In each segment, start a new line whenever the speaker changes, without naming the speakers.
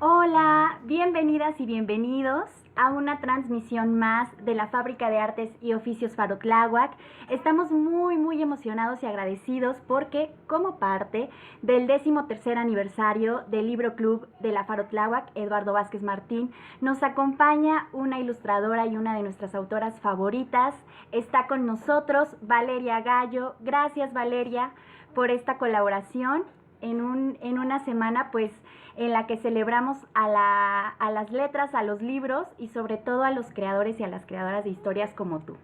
Hola, bienvenidas y bienvenidos a una transmisión más de la Fábrica de Artes y Oficios Faro Tláhuac. Estamos muy emocionados y agradecidos porque como parte del 13º aniversario del Libro Club de la Faro Tláhuac, Eduardo Vázquez Martín, nos acompaña una ilustradora y una de nuestras autoras favoritas. Está con nosotros Valeria Gallo. Gracias, Valeria, por esta colaboración en una semana pues en la que celebramos a las letras, a los libros y sobre todo a los creadores y a las creadoras de historias como tú.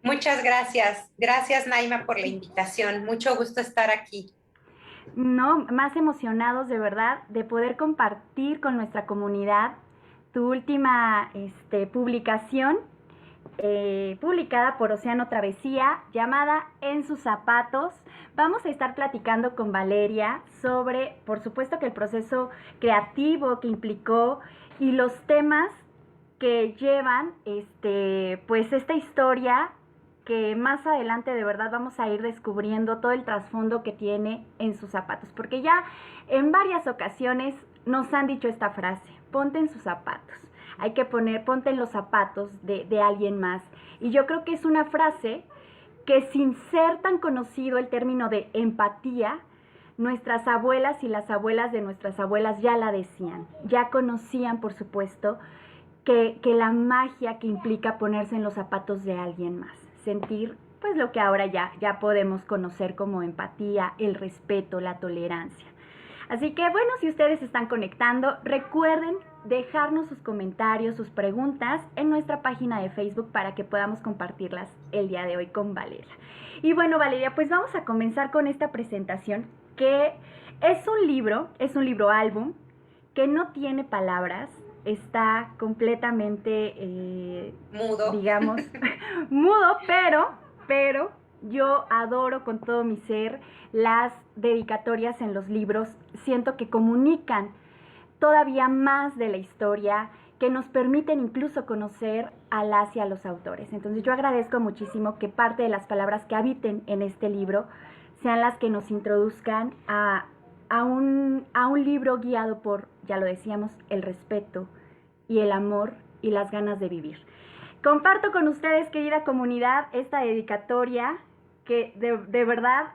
Muchas gracias. Gracias, Naima, por la invitación. Mucho gusto estar aquí.
No, más emocionados de verdad de poder compartir con nuestra comunidad tu última publicación publicada por Océano Travesía, llamada En sus zapatos. Vamos a estar platicando con Valeria sobre, por supuesto, que el proceso creativo que implicó y los temas que llevan pues esta historia que más adelante de verdad vamos a ir descubriendo todo el trasfondo que tiene En sus zapatos, porque ya en varias ocasiones nos han dicho esta frase: ponte en sus zapatos. Hay que ponte en los zapatos de alguien más. Y yo creo que es una frase que, sin ser tan conocido el término de empatía, nuestras abuelas y las abuelas de nuestras abuelas ya la decían, ya conocían, por supuesto, que la magia que implica ponerse en los zapatos de alguien más, sentir pues lo que ahora ya podemos conocer como empatía, el respeto, la tolerancia. Así que bueno, si ustedes están conectando, recuerden dejarnos sus comentarios, sus preguntas en nuestra página de Facebook para que podamos compartirlas el día de hoy con Valeria. Y bueno, Valeria, pues vamos a comenzar con esta presentación que es un libro álbum que no tiene palabras, está completamente,
Mudo.
digamos, mudo, pero yo adoro con todo mi ser las dedicatorias en los libros. Siento que comunican todavía más de la historia, que nos permiten incluso conocer a las y a los autores. Entonces yo agradezco muchísimo que parte de las palabras que habiten en este libro sean las que nos introduzcan a un libro guiado por, ya lo decíamos, el respeto y el amor y las ganas de vivir. Comparto con ustedes, querida comunidad, esta dedicatoria que de verdad,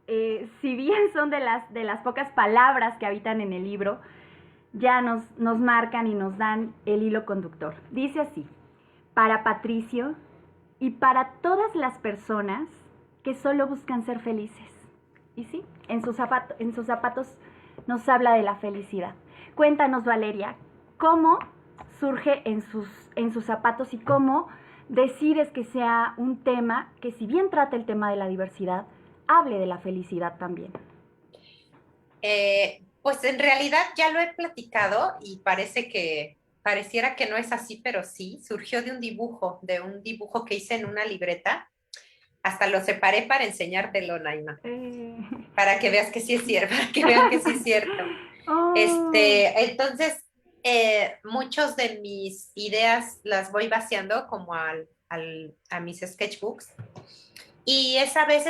si bien son de las pocas palabras que habitan en el libro, ya nos marcan y nos dan el hilo conductor. Dice así: para Patricio y para todas las personas que solo buscan ser felices. Y sí, en sus zapatos nos habla de la felicidad. Cuéntanos, Valeria, ¿cómo surge en sus zapatos y cómo decides que sea un tema que, si bien trata el tema de la diversidad, hable de la felicidad también?
Pues en realidad ya lo he platicado y pareciera que no es así, pero sí, surgió de un dibujo que hice en una libreta. Hasta lo separé para enseñártelo, Naima,
Eh...
para que veas que sí es cierto, para que vean que sí es cierto.
Oh.
Entonces, muchos de mis ideas las voy vaciando como a mis sketchbooks. Y esa vez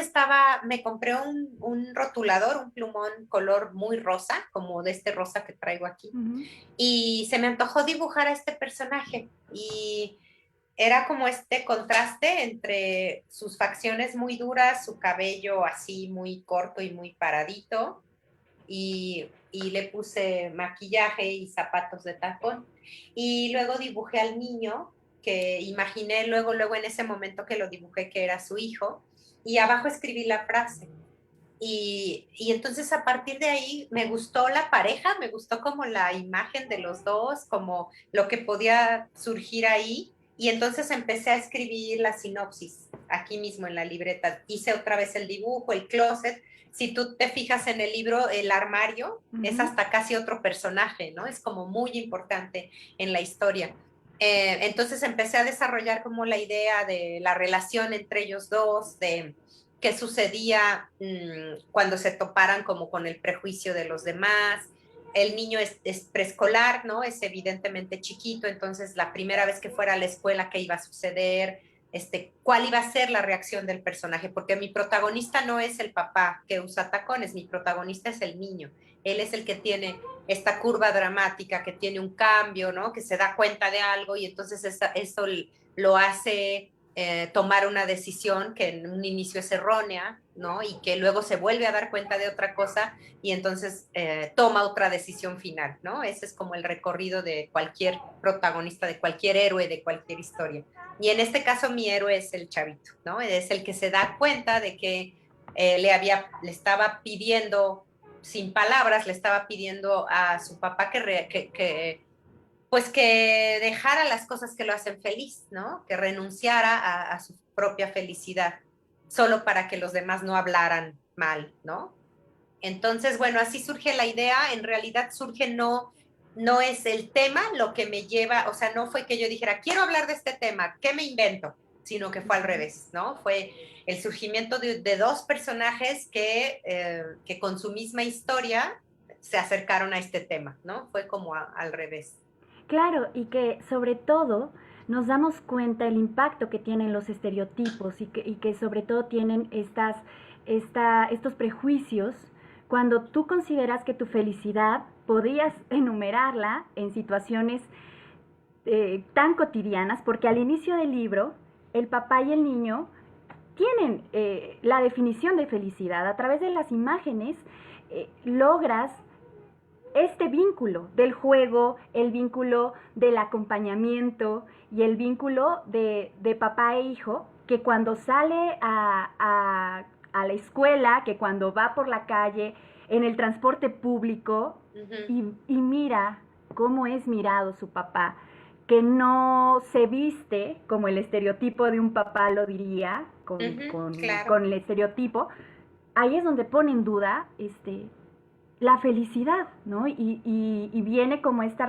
me compré un rotulador, un plumón color muy rosa, como de este rosa que traigo aquí.
Uh-huh.
Y se me antojó dibujar a este personaje. Y era como este contraste entre sus facciones muy duras, su cabello así muy corto y muy paradito, y le puse maquillaje y zapatos de tacón. Y luego dibujé al niño, que imaginé luego en ese momento que lo dibujé que era su hijo, y abajo escribí la frase. Y entonces a partir de ahí me gustó la pareja, me gustó como la imagen de los dos, como lo que podía surgir ahí. Y entonces empecé a escribir la sinopsis aquí mismo en la libreta. Hice otra vez el dibujo, el closet. Si tú te fijas en el libro, el armario es
Uh-huh.
hasta casi otro personaje, ¿no? Es como muy importante en la historia. Entonces empecé a desarrollar como la idea de la relación entre ellos dos, de qué sucedía cuando se toparan como con el prejuicio de los demás. El niño es preescolar, ¿no? Es evidentemente chiquito, entonces la primera vez que fuera a la escuela, ¿qué iba a suceder? cuál iba a ser la reacción del personaje, porque mi protagonista no es el papá que usa tacones, mi protagonista es el niño. Él es el que tiene esta curva dramática, que tiene un cambio, ¿no? Que se da cuenta de algo y entonces eso lo hace tomar una decisión que en un inicio es errónea, ¿no? Y que luego se vuelve a dar cuenta de otra cosa y entonces toma otra decisión final, ¿no? Ese es como el recorrido de cualquier protagonista, de cualquier héroe, de cualquier historia. Y en este caso mi héroe es el chavito, ¿no? Es el que se da cuenta de que le estaba pidiendo, sin palabras, le estaba pidiendo a su papá pues que dejara las cosas que lo hacen feliz, ¿no? Que renunciara a su propia felicidad, solo para que los demás no hablaran mal, ¿no? Entonces, bueno, así surge la idea, en realidad surge no es el tema lo que me lleva, o sea, no fue que yo dijera, quiero hablar de este tema, ¿qué me invento? Sino que fue al revés, ¿no? Fue el surgimiento de dos personajes que con su misma historia se acercaron a este tema, ¿no? Fue como al revés.
Claro, y que sobre todo nos damos cuenta el impacto que tienen los estereotipos y que sobre todo tienen estos prejuicios cuando tú consideras que tu felicidad podrías enumerarla en situaciones tan cotidianas, porque al inicio del libro el papá y el niño tienen la definición de felicidad. A través de las imágenes logras este vínculo del juego, el vínculo del acompañamiento y el vínculo de papá e hijo, que cuando sale a la escuela, que cuando va por la calle, en el transporte público, y mira cómo es mirado su papá, que no se viste como el estereotipo de un papá lo diría,
Claro.
con el estereotipo, ahí es donde pone en duda la felicidad, ¿no? Y viene como este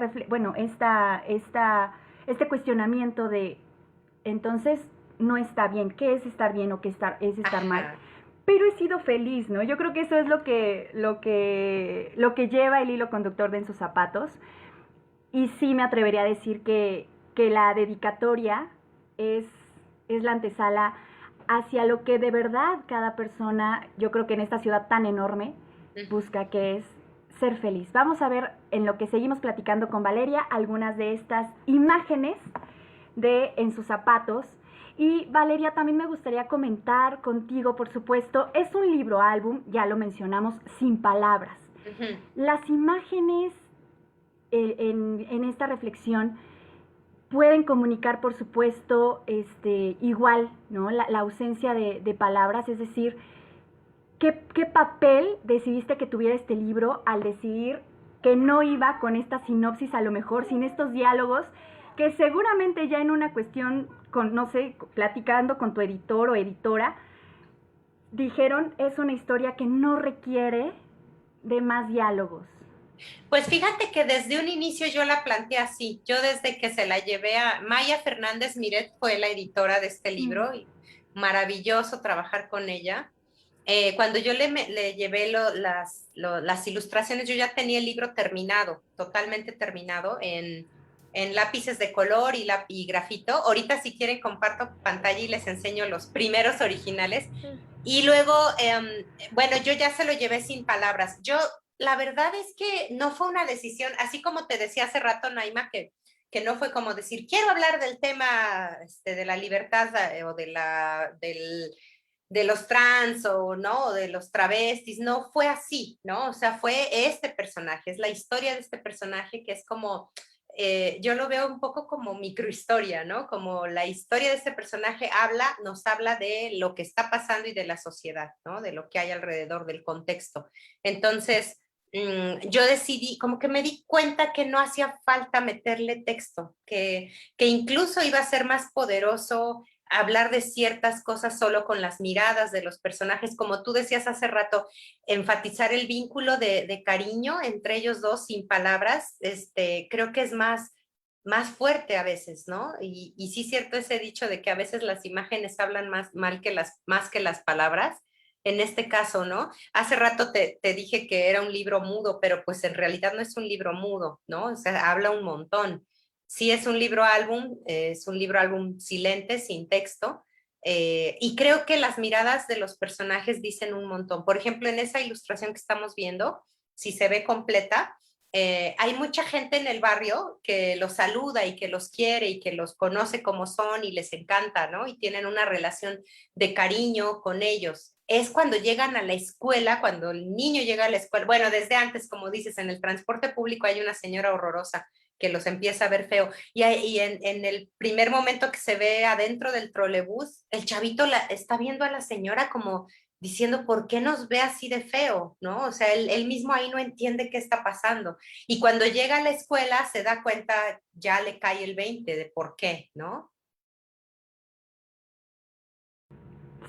cuestionamiento de, entonces, no está bien, ¿qué es estar bien o qué es estar mal?
Ajá.
Pero he sido feliz, ¿no? Yo creo que eso es lo que lleva el hilo conductor de En sus zapatos. Y sí me atrevería a decir que la dedicatoria es, es la antesala hacia lo que de verdad cada persona, yo creo que en esta ciudad tan enorme, busca, que es ser feliz. Vamos a ver en lo que seguimos platicando con Valeria algunas de estas imágenes de En sus zapatos. Y Valeria, también me gustaría comentar contigo, por supuesto, es un libro álbum, ya lo mencionamos, sin palabras. Las imágenes en esta reflexión pueden comunicar, por supuesto, igual, ¿no? La ausencia de palabras, es decir, ¿qué papel decidiste que tuviera este libro al decidir que no iba con esta sinopsis, a lo mejor sin estos diálogos, que seguramente ya en una cuestión, no sé, platicando con tu editor o editora, dijeron, es una historia que no requiere de más diálogos?
Pues fíjate que desde un inicio yo la planteé así. Yo desde que se la llevé a Maya Fernández Miret, fue la editora de este libro, y maravilloso trabajar con ella. Cuando yo le llevé las ilustraciones, yo ya tenía el libro terminado, totalmente terminado, en lápices de color y grafito. Ahorita si quieren comparto pantalla y les enseño los primeros originales. Y luego, bueno, yo ya se lo llevé sin palabras. La verdad es que no fue una decisión, así como te decía hace rato, Naima, que no fue como decir, quiero hablar del tema de la libertad o de los trans o no, o de los travestis, no fue así, ¿no? O sea, fue este personaje, es la historia de este personaje que es como, yo lo veo un poco como microhistoria, ¿no? Como la historia de este personaje nos habla de lo que está pasando y de la sociedad, ¿no? De lo que hay alrededor del contexto. Entonces, yo decidí, como que me di cuenta que no hacía falta meterle texto, que incluso iba a ser más poderoso hablar de ciertas cosas solo con las miradas de los personajes, como tú decías hace rato, enfatizar el vínculo de cariño entre ellos dos sin palabras, creo que es más fuerte a veces, ¿no? Y sí es cierto ese dicho de que a veces las imágenes hablan más que las palabras. En este caso, ¿no? Hace rato te dije que era un libro mudo, pero pues en realidad no es un libro mudo, ¿no? O sea, habla un montón. Sí es un libro álbum, es un libro álbum silente, sin texto, y creo que las miradas de los personajes dicen un montón. Por ejemplo, en esa ilustración que estamos viendo, si se ve completa, hay mucha gente en el barrio que los saluda y que los quiere y que los conoce como son y les encanta, ¿no? Y tienen una relación de cariño con ellos. Es cuando llegan a la escuela, cuando el niño llega a la escuela, bueno, desde antes, como dices, en el transporte público hay una señora horrorosa que los empieza a ver feo. Y en el primer momento que se ve adentro del trolebús, el chavito está viendo a la señora como diciendo, ¿por qué nos ve así de feo? ¿No? O sea, él mismo ahí no entiende qué está pasando. Y cuando llega a la escuela se da cuenta, ya le cae el 20 de por qué, ¿no?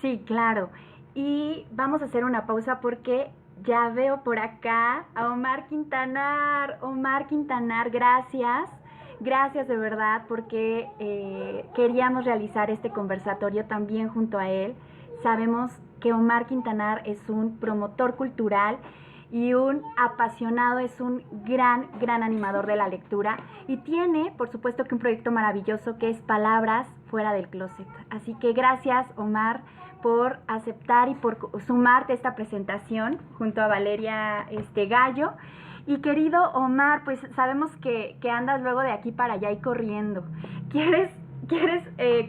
Sí, claro. Y vamos a hacer una pausa porque ya veo por acá a Omar Quintanar. Omar Quintanar, gracias. Gracias de verdad porque queríamos realizar este conversatorio también junto a él. Sabemos que Omar Quintanar es un promotor cultural y un apasionado, es un gran animador de la lectura y tiene, por supuesto, que un proyecto maravilloso que es Palabras fuera del closet. Así que gracias, Omar, por aceptar y por sumarte a esta presentación junto a Valeria Gallo. Y querido Omar, pues sabemos que andas luego de aquí para allá y corriendo. ¿Quieres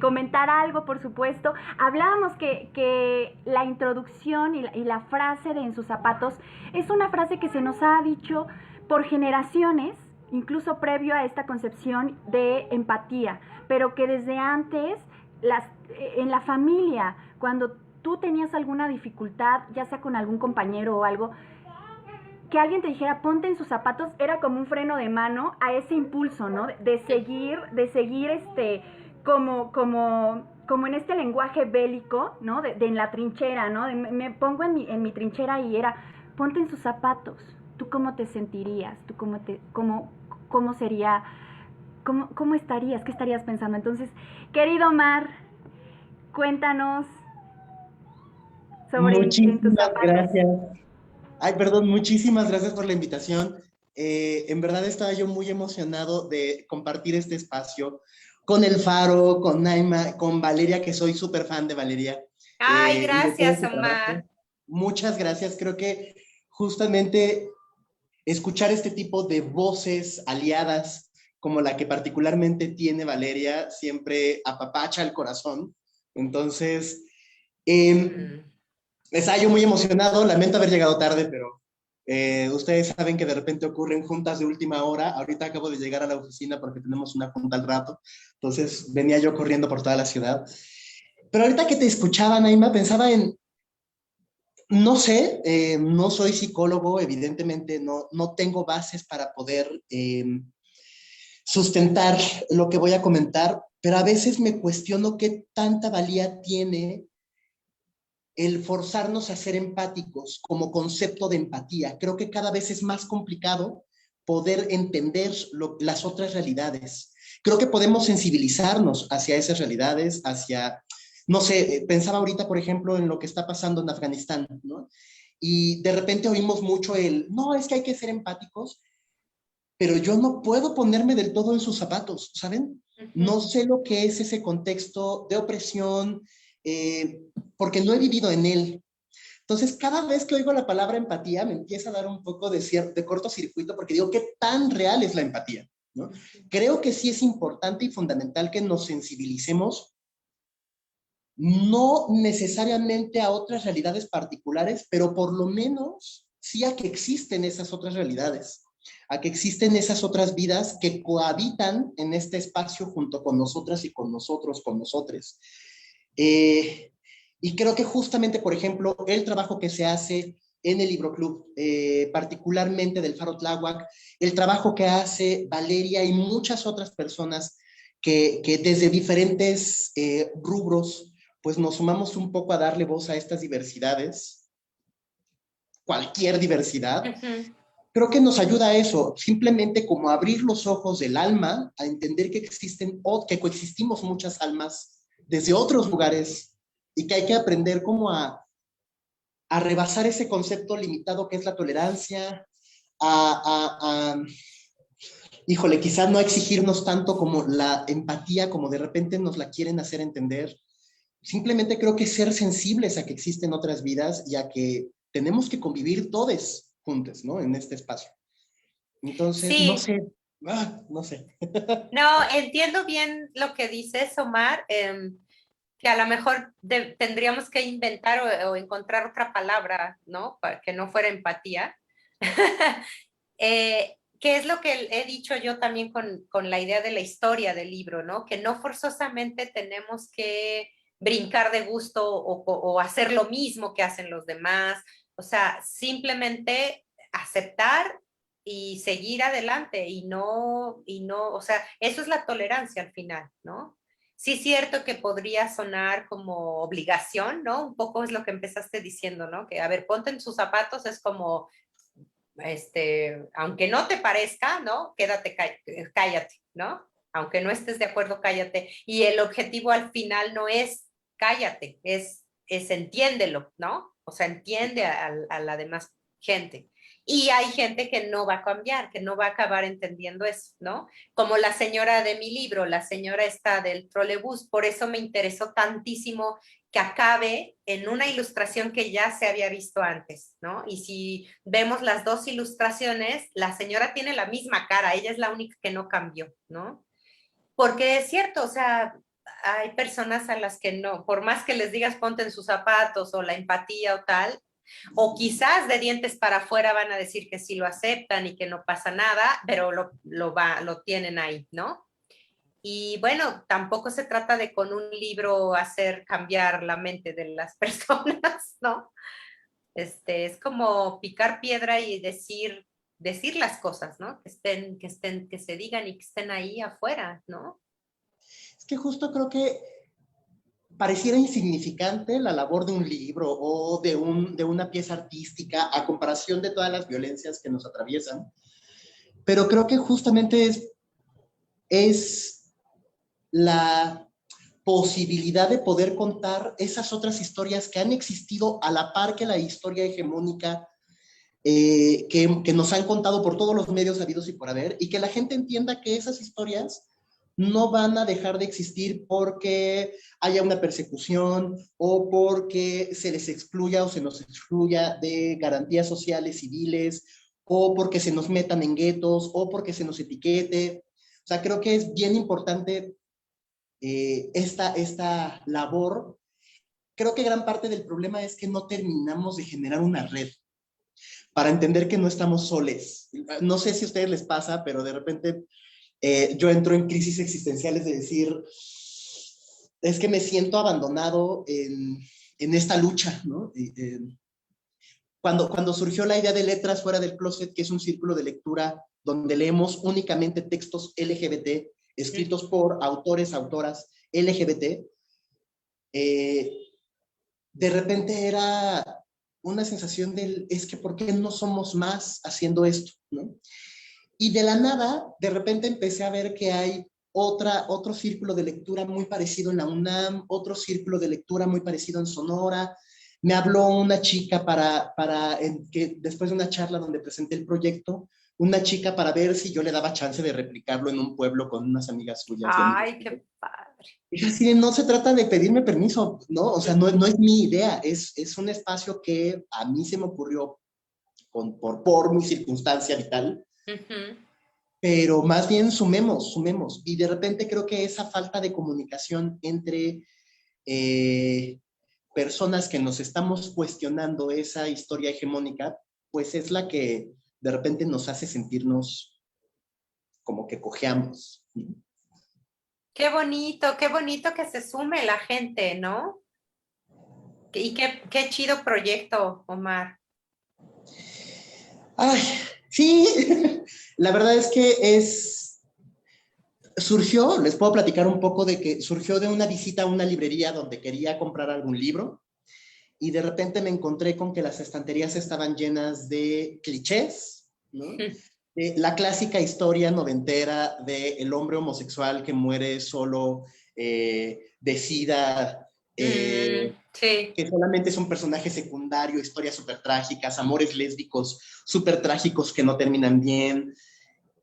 comentar algo, por supuesto? Hablábamos que la introducción y la frase de En sus zapatos es una frase que se nos ha dicho por generaciones, incluso previo a esta concepción de empatía, pero que desde antes en la familia, cuando tú tenías alguna dificultad, ya sea con algún compañero o algo, que alguien te dijera ponte en sus zapatos era como un freno de mano a ese impulso, ¿no? De seguir como en este lenguaje bélico, ¿no? De en la trinchera, ¿no? Me pongo en mi trinchera y era ponte en sus zapatos. ¿Tú cómo te sentirías? ¿Tú cómo sería? ¿Cómo estarías? ¿Qué estarías pensando? Entonces, querido Omar, cuéntanos sobre en tus
Muchísimas
zapatos.
gracias. Ay, perdón, muchísimas gracias por la invitación. En verdad estaba yo muy emocionado de compartir este espacio con El Faro, con Naima, con Valeria, que soy súper fan de Valeria,
Ay,
y de todo
gracias,
su
Omar.
trabajo. Muchas gracias. Creo que justamente escuchar este tipo de voces aliadas, como la que particularmente tiene Valeria, siempre apapacha el corazón. Entonces, eh,
Mm.
estaba yo muy emocionado, lamento haber llegado tarde, pero ustedes saben que de repente ocurren juntas de última hora. Ahorita acabo de llegar a la oficina porque tenemos una junta al rato, entonces venía yo corriendo por toda la ciudad. Pero ahorita que te escuchaba, Naima, pensaba en, no sé, no soy psicólogo, evidentemente no tengo bases para poder sustentar lo que voy a comentar, pero a veces me cuestiono qué tanta valía tiene el forzarnos a ser empáticos como concepto de empatía. Creo que cada vez es más complicado poder entender las otras realidades. Creo que podemos sensibilizarnos hacia esas realidades, hacia, no sé, pensaba ahorita, por ejemplo, en lo que está pasando en Afganistán, ¿no? Y de repente oímos mucho no, es que hay que ser empáticos, pero yo no puedo ponerme del todo en sus zapatos, ¿saben? No sé lo que es ese contexto de opresión, eh, porque no he vivido en él. Entonces, cada vez que oigo la palabra empatía, me empieza a dar un poco de cortocircuito, porque digo, ¿qué tan real es la empatía? ¿No? Creo que sí es importante y fundamental que nos sensibilicemos, no necesariamente a otras realidades particulares, pero por lo menos sí a que existen esas otras realidades, a que existen esas otras vidas que cohabitan en este espacio junto con nosotras y con nosotros, con nosotres. Y creo que justamente, por ejemplo, el trabajo que se hace en el Libro Club, particularmente del Faro Tláhuac, el trabajo que hace Valeria y muchas otras personas que desde diferentes rubros, pues nos sumamos un poco a darle voz a estas diversidades, cualquier diversidad. Creo que nos ayuda a eso, simplemente como abrir los ojos del alma, a entender que existen, o que coexistimos muchas almas desde otros lugares y que hay que aprender como a rebasar ese concepto limitado que es la tolerancia, a híjole, quizás no exigirnos tanto como la empatía, como de repente nos la quieren hacer entender. Simplemente creo que ser sensibles a que existen otras vidas y a que tenemos que convivir todos juntos, ¿no? En este espacio. Entonces, no
Sí,
sé, no sé.
no, entiendo bien lo que dices, Omar, que a lo mejor tendríamos que inventar o encontrar otra palabra, ¿no? Para que no fuera empatía. Que es lo que he dicho yo también con la idea de la historia del libro, ¿no? Que no forzosamente tenemos que brincar de gusto o hacer lo mismo que hacen los demás. O sea, simplemente aceptar y seguir adelante o sea, eso es la tolerancia al final, ¿no? Sí es cierto que podría sonar como obligación, ¿no? Un poco es lo que empezaste diciendo, ¿no? Que, a ver, ponte en sus zapatos, es como, aunque no te parezca, ¿no? Quédate, cállate, ¿no? Aunque no estés de acuerdo, cállate. Y el objetivo al final no es cállate, es entiéndelo, ¿no? O sea, entiende a la demás gente. Y hay gente que no va a cambiar, que no va a acabar entendiendo eso, ¿no? Como la señora de mi libro, la señora esta del trolebús, por eso me interesó tantísimo que acabe en una ilustración que ya se había visto antes, ¿no? Y si vemos las dos ilustraciones, la señora tiene la misma cara, ella es la única que no cambió, ¿no? Porque es cierto, o sea, hay personas a las que no, por más que les digas ponte en sus zapatos o la empatía o tal, o quizás de dientes para afuera van a decir que sí lo aceptan y que no pasa nada, pero lo tienen ahí, ¿no? Y bueno, tampoco se trata de con un libro hacer cambiar la mente de las personas, ¿no? Es como picar piedra y decir las cosas, ¿no? Que se digan y que estén ahí afuera, ¿no?
Es que justo creo que pareciera insignificante la labor de un libro o de una pieza artística a comparación de todas las violencias que nos atraviesan, pero creo que justamente es la posibilidad de poder contar esas otras historias que han existido a la par que la historia hegemónica que nos han contado por todos los medios habidos y por haber, y que la gente entienda que esas historias no van a dejar de existir porque haya una persecución o porque se les excluya o se nos excluya de garantías sociales, civiles, o porque se nos metan en guetos o porque se nos etiquete. O sea, creo que es bien importante esta labor. Creo que gran parte del problema es que no terminamos de generar una red para entender que no estamos soles. No sé si a ustedes les pasa, pero de repente yo entro en crisis existenciales de decir, es que me siento abandonado en esta lucha, ¿no? Cuando surgió la idea de Letras Fuera del Closet, que es un círculo de lectura donde leemos únicamente textos LGBT escritos por autores, autoras LGBT, de repente era una sensación del, es que ¿por qué no somos más haciendo esto? ¿No? Y de la nada, de repente empecé a ver que hay otro círculo de lectura muy parecido en la UNAM, otro círculo de lectura muy parecido en Sonora. Me habló una chica que después de una charla donde presenté el proyecto, una chica para ver si yo le daba chance de replicarlo en un pueblo con unas amigas suyas y amigos.
Ay, qué padre.
Es así, no se trata de pedirme permiso, ¿no? O sea, no es mi idea, es un espacio que a mí se me ocurrió por mi circunstancia vital,
Ujú.
pero más bien sumemos. Y de repente creo que esa falta de comunicación entre eh, personas que nos estamos cuestionando esa historia hegemónica, pues es la que de repente nos hace sentirnos como que cojeamos.
Qué bonito que se sume la gente, ¿no? Y qué chido proyecto, Omar.
Ay, sí, la verdad es que surgió, les puedo platicar un poco de que surgió de una visita a una librería donde quería comprar algún libro y de repente me encontré con que las estanterías estaban llenas de clichés, ¿no? La clásica historia noventera del hombre homosexual que muere solo de sida,
Sí.
que solamente es un personaje secundario, historias súper trágicas, amores lésbicos súper trágicos que no terminan bien.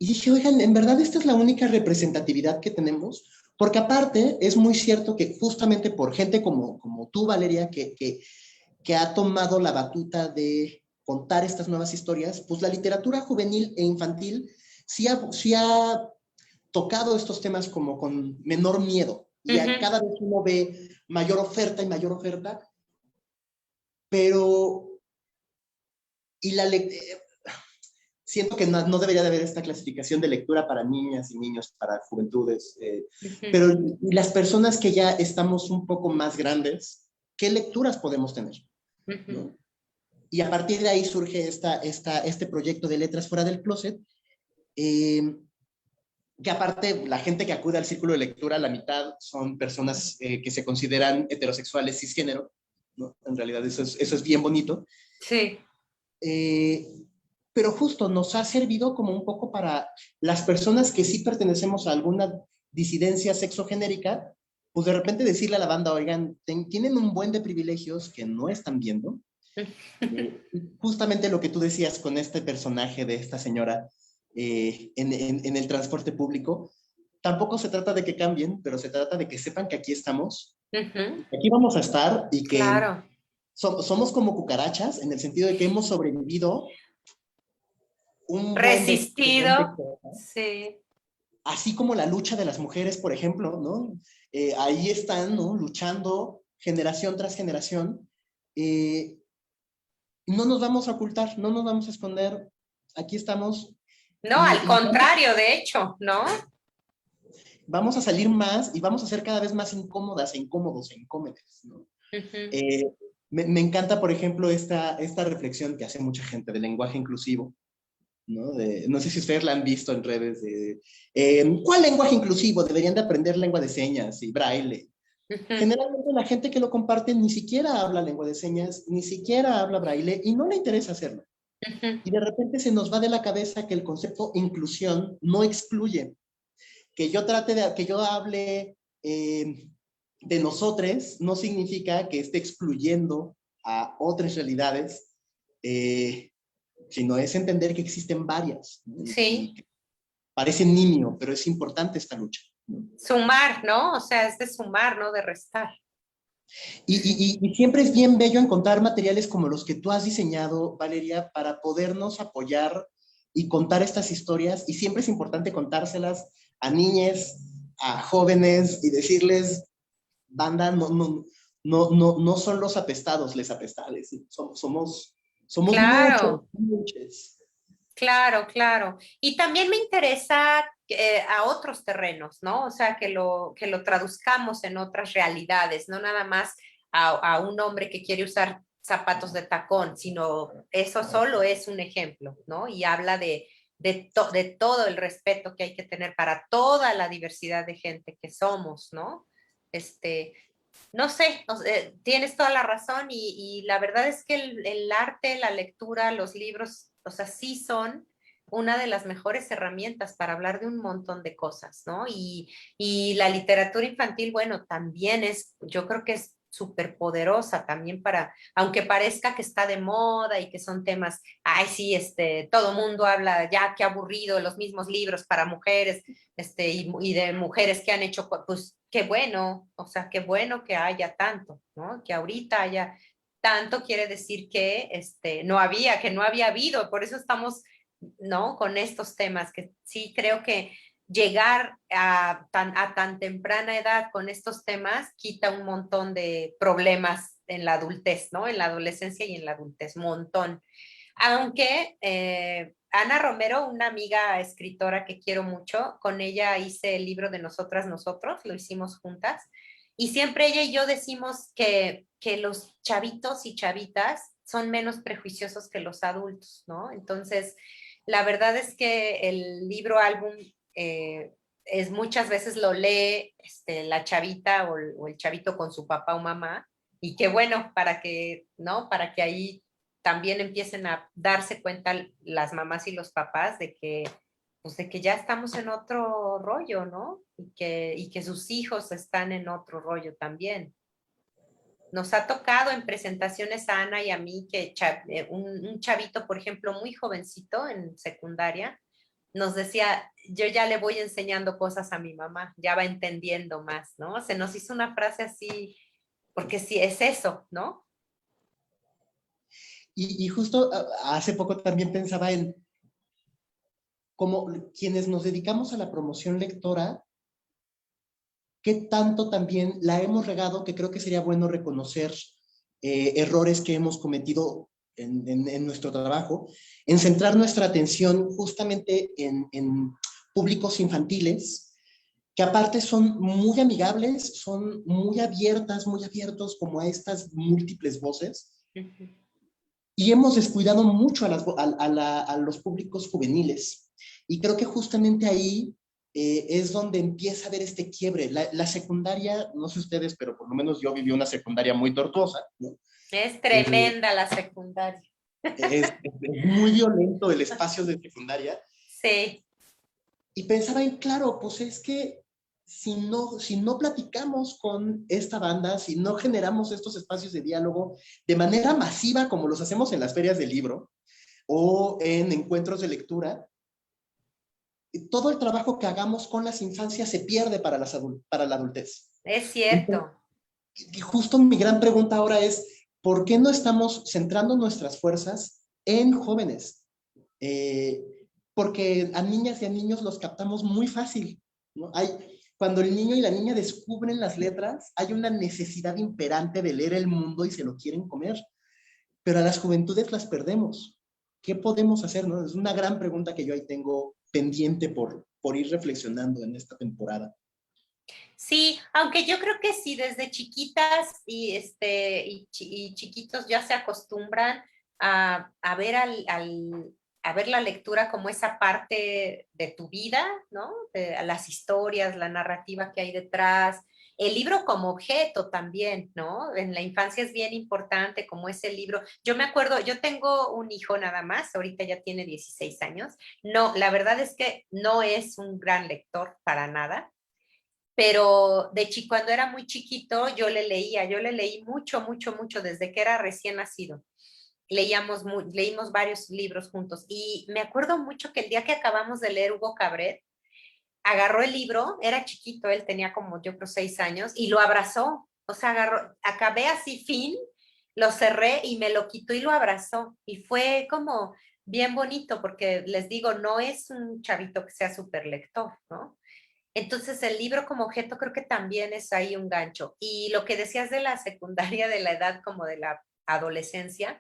Y dije, oigan, ¿en verdad esta es la única representatividad que tenemos? Porque aparte, es muy cierto que justamente por gente como tú, Valeria, que ha tomado la batuta de contar estas nuevas historias, pues la literatura juvenil e infantil sí ha tocado estos temas como con menor miedo. Y a cada vez uno ve mayor oferta y mayor oferta, pero y siento que no debería de haber esta clasificación de lectura para niñas y niños, para juventudes, pero las personas que ya estamos un poco más grandes, ¿qué lecturas podemos tener? ¿No? Y a partir de ahí surge este proyecto de Letras Fuera del Closet, que aparte la gente que acude al círculo de lectura, la mitad son personas que se consideran heterosexuales cisgénero, ¿no? En realidad eso es bien bonito.
Sí.
Pero justo nos ha servido como un poco para las personas que sí pertenecemos a alguna disidencia sexogenérica, pues de repente decirle a la banda, oigan, tienen un buen de privilegios que no están viendo. Justamente lo que tú decías con este personaje de esta señora en el transporte público, tampoco se trata de que cambien, pero se trata de que sepan que aquí estamos, aquí vamos a estar y que
Claro.
somos como cucarachas en el sentido de que hemos sobrevivido un buen
Resistido.
de
Sí.
así como la lucha de las mujeres, por ejemplo, ¿no? Ahí están, ¿no? Luchando generación tras generación. No nos vamos a ocultar, no nos vamos a esconder. Aquí estamos.
No, al contrario, de hecho, ¿no?
Vamos a salir más y vamos a ser cada vez más incómodas e incómodos e incómodes, ¿no? Me encanta, por ejemplo, esta reflexión que hace mucha gente del lenguaje inclusivo, ¿no? No sé si ustedes la han visto en redes de ¿cuál lenguaje inclusivo? Deberían de aprender lengua de señas y braille. Generalmente la gente que lo comparte ni siquiera habla lengua de señas, ni siquiera habla braille y no le interesa hacerlo. Y de repente se nos va de la cabeza que el concepto inclusión no excluye. Que yo hable de nosotros no significa que esté excluyendo a otras realidades, sino es entender que existen varias. ¿No?
Sí.
Y parece nimio, pero es importante esta lucha, ¿no?
Sumar, ¿no? O sea, es de sumar, no de restar.
Y siempre es bien bello encontrar materiales como los que tú has diseñado, Valeria, para podernos apoyar y contar estas historias. Y siempre es importante contárselas a niñas, a jóvenes y decirles, banda, no son los apestados, les apestades. Somos
Claro.
muchos.
Claro, claro. Y también me interesa a otros terrenos, ¿no? O sea, que lo traduzcamos en otras realidades, no nada más a un hombre que quiere usar zapatos de tacón, sino eso solo es un ejemplo, ¿no? Y habla de todo el respeto que hay que tener para toda la diversidad de gente que somos, ¿no? No sé, tienes toda la razón y la verdad es que el arte, la lectura, los libros, o sea, sí son una de las mejores herramientas para hablar de un montón de cosas, ¿no? Y la literatura infantil, bueno, también es, yo creo que es súper poderosa también para, aunque parezca que está de moda y que son temas, ay, sí, todo mundo habla, ya qué aburrido, los mismos libros para mujeres, y de mujeres que han hecho, pues qué bueno, o sea, qué bueno que haya tanto, ¿no? Que ahorita haya tanto quiere decir que que no había habido, por eso estamos, ¿no? Con estos temas, que sí creo que llegar a tan temprana edad con estos temas quita un montón de problemas en la adultez, ¿no? En la adolescencia y en la adultez, montón. Aunque Ana Romero, una amiga escritora que quiero mucho, con ella hice el libro de Nosotras, Nosotros, lo hicimos juntas, y siempre ella y yo decimos que los chavitos y chavitas son menos prejuiciosos que los adultos, ¿no? Entonces, la verdad es que el libro álbum es muchas veces lo lee la chavita o el chavito con su papá o mamá, y qué bueno para que, ¿no? Para que ahí también empiecen a darse cuenta las mamás y los papás pues de que ya estamos en otro rollo, ¿no? Y que sus hijos están en otro rollo también. Nos ha tocado en presentaciones a Ana y a mí que un chavito, por ejemplo, muy jovencito en secundaria, nos decía, yo ya le voy enseñando cosas a mi mamá, ya va entendiendo más, ¿no? Se nos hizo una frase así, porque sí, es eso, ¿no?
Y justo hace poco también pensaba en cómo quienes nos dedicamos a la promoción lectora, qué tanto también la hemos regado, que creo que sería bueno reconocer errores que hemos cometido en nuestro trabajo, en centrar nuestra atención justamente en públicos infantiles, que aparte son muy amigables, son muy abiertas, muy abiertos como a estas múltiples voces, y hemos descuidado mucho a los públicos juveniles. Y creo que justamente ahí es donde empieza a haber este quiebre. La secundaria, no sé ustedes, pero por lo menos yo viví una secundaria muy tortuosa, ¿no?
Es
Eh,
tremenda la secundaria.
es muy violento el espacio de secundaria.
Sí,
Y pensaba en, claro, pues es que si no platicamos con esta banda, si no generamos estos espacios de diálogo de manera masiva como los hacemos en las ferias del libro o en encuentros de lectura, todo el trabajo que hagamos con las infancias se pierde para la adultez.
es
Entonces,
cierto.
y justo mi gran pregunta ahora es, ¿por qué no estamos centrando nuestras fuerzas en jóvenes? Eh, Porque a niñas y a niños los captamos muy fácil, ¿no? Cuando el niño y la niña descubren las letras, hay una necesidad imperante de leer el mundo y se lo quieren comer, pero a las juventudes las perdemos. ¿Qué podemos hacer? ¿No? Es una gran pregunta que yo ahí tengo pendiente por ir reflexionando en esta temporada.
Sí, aunque yo creo que sí, desde chiquitas y chiquitos ya se acostumbran a ver a ver la lectura como esa parte de tu vida, ¿no? De las historias, la narrativa que hay detrás, el libro como objeto también, ¿no? En la infancia es bien importante como ese libro. Yo me acuerdo, yo tengo un hijo nada más, ahorita ya tiene 16 años. No, la verdad es que no es un gran lector para nada, pero de chico, cuando era muy chiquito, yo le leí mucho, mucho, mucho, desde que era recién nacido. Leímos varios libros juntos y me acuerdo mucho que el día que acabamos de leer Hugo Cabret, agarró el libro, era chiquito, él tenía como yo creo 6 años y lo abrazó, o sea, acabé así fin, lo cerré y me lo quitó y lo abrazó y fue como bien bonito porque les digo, no es un chavito que sea súper lector, ¿no? Entonces, el libro como objeto creo que también es ahí un gancho. Y lo que decías de la secundaria, de la edad como de la adolescencia,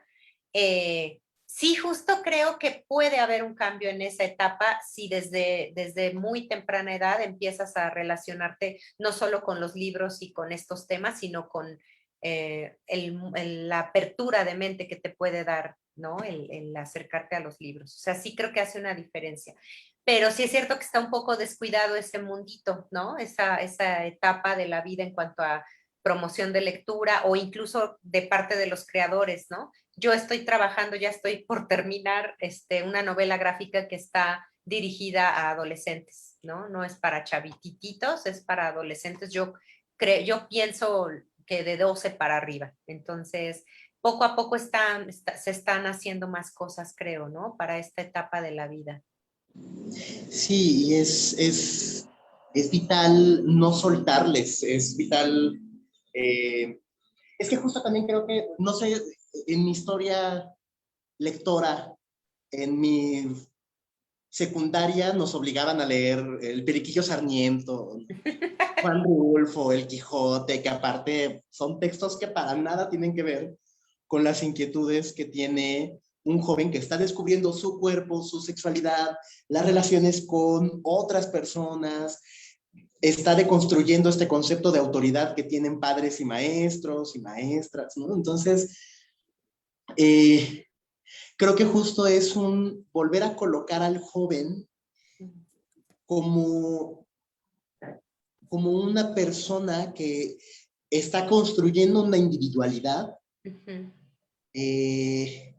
sí, justo creo que puede haber un cambio en esa etapa si desde muy temprana edad empiezas a relacionarte no solo con los libros y con estos temas, sino con la apertura de mente que te puede dar, ¿no? El acercarte a los libros. O sea, sí creo que hace una diferencia, pero sí es cierto que está un poco descuidado ese mundito, ¿no? Esa etapa de la vida en cuanto a promoción de lectura o incluso de parte de los creadores, ¿no? Yo estoy trabajando, ya estoy por terminar una novela gráfica que está dirigida a adolescentes, ¿no? No es para chavititos, es para adolescentes. Yo pienso que de 12 para arriba. Entonces, poco a poco se están haciendo más cosas, creo, ¿no? Para esta etapa de la vida.
Sí, y es vital no soltarles, es vital. eh, es que justo también creo que, no sé, en mi historia lectora, en mi secundaria nos obligaban a leer El Periquillo Sarmiento, Juan Rulfo, El Quijote, que aparte son textos que para nada tienen que ver con las inquietudes que tiene un joven que está descubriendo su cuerpo, su sexualidad, las relaciones con otras personas, está deconstruyendo este concepto de autoridad que tienen padres y maestros y maestras, ¿no? Entonces, eh, creo que justo es un volver a colocar al joven como, como una persona que está construyendo una individualidad eh,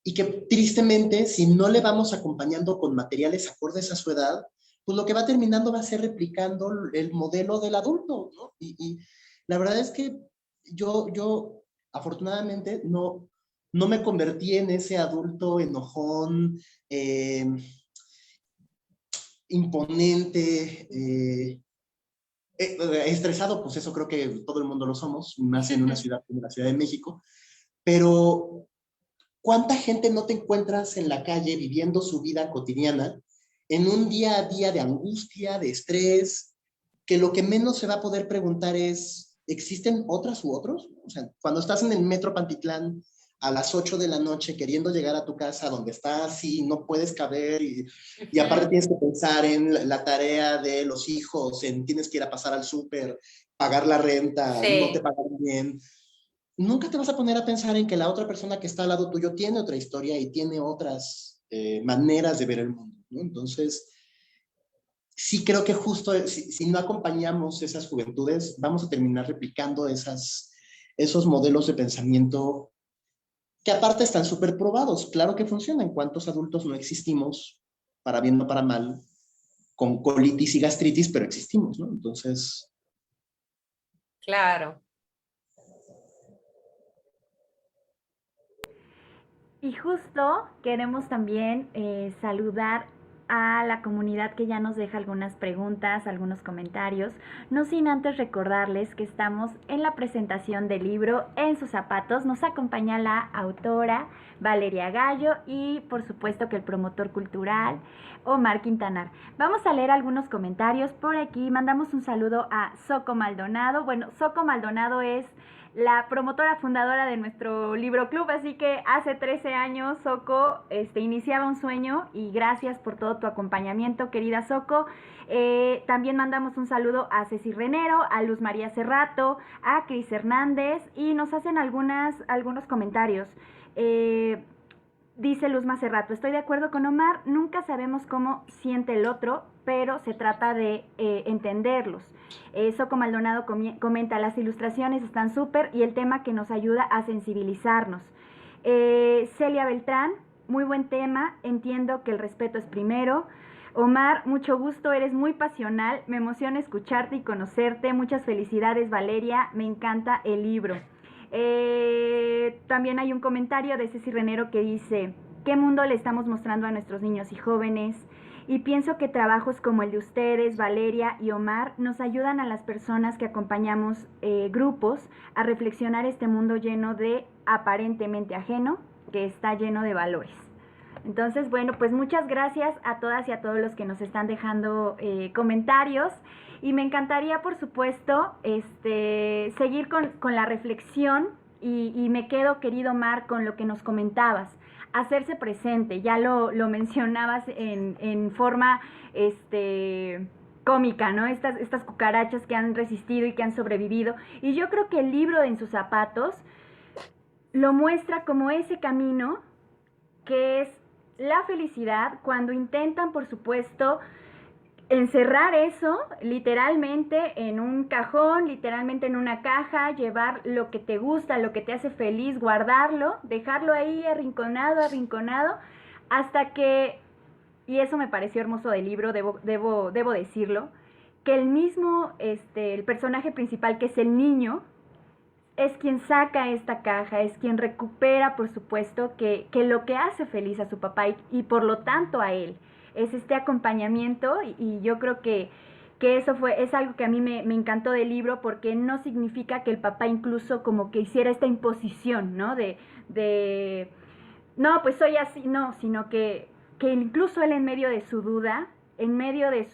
y que tristemente, si no le vamos acompañando con materiales acordes a su edad, pues lo que va terminando va a ser replicando el modelo del adulto, ¿no? Y la verdad es que yo afortunadamente no me convertí en ese adulto enojón, imponente, estresado, pues eso creo que todo el mundo lo somos, más en una ciudad como la Ciudad de México, pero ¿cuánta gente no te encuentras en la calle viviendo su vida cotidiana en un día a día de angustia, de estrés, que lo que menos se va a poder preguntar es, ¿existen otras u otros? O sea, cuando estás en el metro Pantitlán a las 8 de la noche queriendo llegar a tu casa donde estás y no puedes caber y aparte tienes que pensar en la tarea de los hijos, en tienes que ir a pasar al súper, pagar la renta,
Sí.
no te pagan bien. Nunca te vas a poner a pensar en que la otra persona que está al lado tuyo tiene otra historia y tiene otras maneras de ver el mundo, ¿no? Entonces, sí creo que justo si no acompañamos esas juventudes, vamos a terminar replicando esos modelos de pensamiento que aparte están súper probados. Claro que funcionan. ¿Cuántos adultos no existimos, para bien o para mal, con colitis y gastritis, pero existimos, ¿no? Entonces...
Claro.
Y justo queremos también saludar a la comunidad que ya nos deja algunas preguntas, algunos comentarios, no sin antes recordarles que estamos en la presentación del libro En sus zapatos. Nos acompaña la autora Valeria Gallo y por supuesto que el promotor cultural Omar Quintanar. Vamos a leer algunos comentarios por aquí. Mandamos un saludo a Soco Maldonado. Bueno, Soco Maldonado es la promotora fundadora de nuestro libro club, así que hace 13 años Soco iniciaba un sueño y gracias por todo tu acompañamiento, querida Soco. También mandamos un saludo a Ceci Renero, a Luz María Cerrato, a Cris Hernández y nos hacen algunos comentarios. Dice Luz Macerrato, estoy de acuerdo con Omar, nunca sabemos cómo siente el otro, pero se trata de entenderlos. Soco Maldonado comenta, las ilustraciones están súper y el tema que nos ayuda a sensibilizarnos. Celia Beltrán, muy buen tema, entiendo que el respeto es primero. Omar, mucho gusto, eres muy pasional, me emociona escucharte y conocerte. Muchas felicidades, Valeria, me encanta el libro. También hay un comentario de Ceci Renero que dice, ¿qué mundo le estamos mostrando a nuestros niños y jóvenes? Y pienso que trabajos como el de ustedes, Valeria y Omar, nos ayudan a las personas que acompañamos grupos a reflexionar este mundo lleno de aparentemente ajeno, que está lleno de valores. Entonces, bueno, pues muchas gracias a todas y a todos los que nos están dejando comentarios. Y me encantaría, por supuesto, seguir con la reflexión y me quedo, querido Omar, con lo que nos comentabas. Hacerse presente, ya lo mencionabas en forma cómica, ¿no? Estas cucarachas que han resistido y que han sobrevivido. Y yo creo que el libro de En sus zapatos lo muestra como ese camino que es la felicidad cuando intentan, por supuesto, encerrar eso literalmente en un cajón, literalmente en una caja, llevar lo que te gusta, lo que te hace feliz, guardarlo, dejarlo ahí arrinconado, hasta que, y eso me pareció hermoso del libro, debo decirlo, que el mismo, el personaje principal, que es el niño, es quien saca esta caja, es quien recupera, por supuesto, que lo que hace feliz a su papá y por lo tanto a él. Es este acompañamiento y yo creo que eso es algo que a mí me encantó del libro porque no significa que el papá incluso como que hiciera esta imposición, ¿no? No, pues soy así, no, sino que incluso él en medio de su duda, en medio de